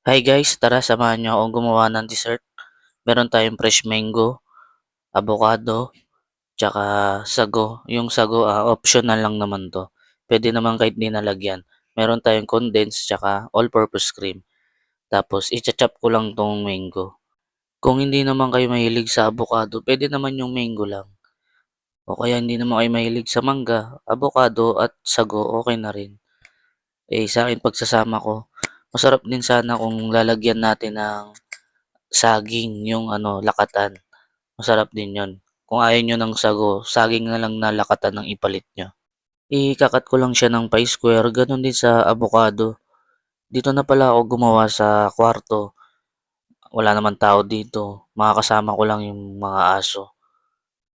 Hi guys, tara samahan niyo akong gumawa ng dessert. Meron tayong fresh mango, avocado, tsaka sago. Yung sago, optional lang naman to. Pwede naman kahit di nalagyan. Meron tayong condensed tsaka all-purpose cream. Tapos, icha-chop ko lang tong mango. Kung hindi naman kayo mahilig sa avocado, pwede naman yung mango lang. O kaya hindi naman kayo mahilig sa mangga, avocado at sago, okay na rin. Sa akin, pagsasama ko, masarap din sana kung lalagyan natin ng saging, yung lakatan. Masarap din 'yon. Kung ayaw niyo ng sago, saging na lang na lakatan ang ipalit niyo. Ika-cut ko lang siya ng pie square, gano'n din sa avocado. Dito na pala ako gumawa sa kwarto, wala naman tao dito, mga kasama ko lang yung mga aso.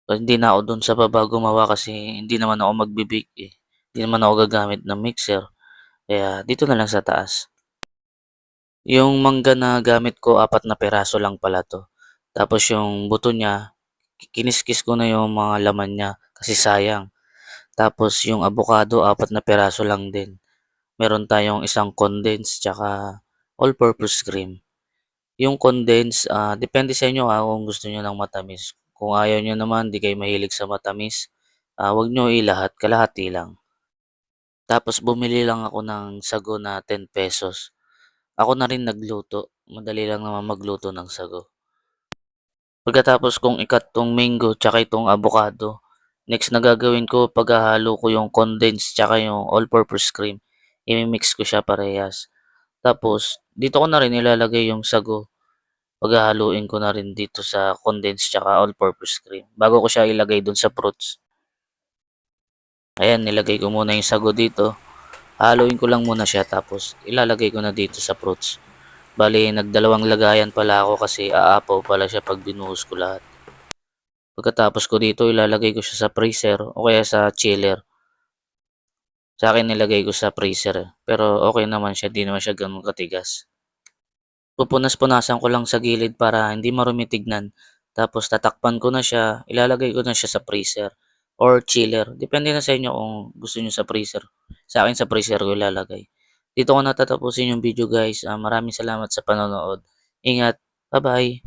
Hindi na ako do'n sa baba gumawa kasi hindi naman ako magbe-bake, eh. Hindi naman ako gagamit ng mixer, kaya dito na lang sa taas. Yung mangga na gamit ko, 4 na piraso lang pala 'to. Tapos yung buto niya, kiniskis ko na yung mga laman niya kasi sayang. Tapos yung avocado, 4 na piraso lang din. Meron tayong isang condensed tsaka all-purpose cream. Yung condensed, depende sa inyo kung gusto niyo ng matamis. Kung ayaw niyo naman, di kayo mahilig sa matamis, wag niyo ilahat, kalahati lang. Tapos bumili lang ako ng sago na 10 pesos. Ako na rin nagluto. Madali lang naman magluto ng sago. Pagkatapos kong i-cut 'tong mango tsaka itong avocado, next na gagawin ko paghahalo ko yung condensed tsaka yung all-purpose cream, imi-mix ko siya parehas. Tapos dito ko na rin ilalagay yung sago, paghahaluin ko na rin dito sa condensed tsaka all-purpose cream, bago ko siya ilagay dun sa fruits. Ayan, nilagay ko muna yung sago dito, hahaluin ko lang muna siya tapos ilalagay ko na dito sa fruits. Bale nagdalawang lagayan pala ako kasi aapaw pala siya 'pag binuhos ko lahat. Pagkatapos ko dito ilalagay ko siya sa freezer o kaya sa chiller. Sa'kin nilagay ko sa freezer, pero okey naman siya, 'di naman siya gano'n katigas. Pupunas-punasan ko lang sa gilid para hindi marumi tignan, tapos tatakpan ko na siya, ilalagay ko na siya sa freezer or chiller, depende na sa inyo kung gusto niyo sa freezer. Sa'kin sa freezer ko ilalagay. Dito ko na tatapusin yung video guys, maraming salamat sa panonood. Ingat, ba-bye.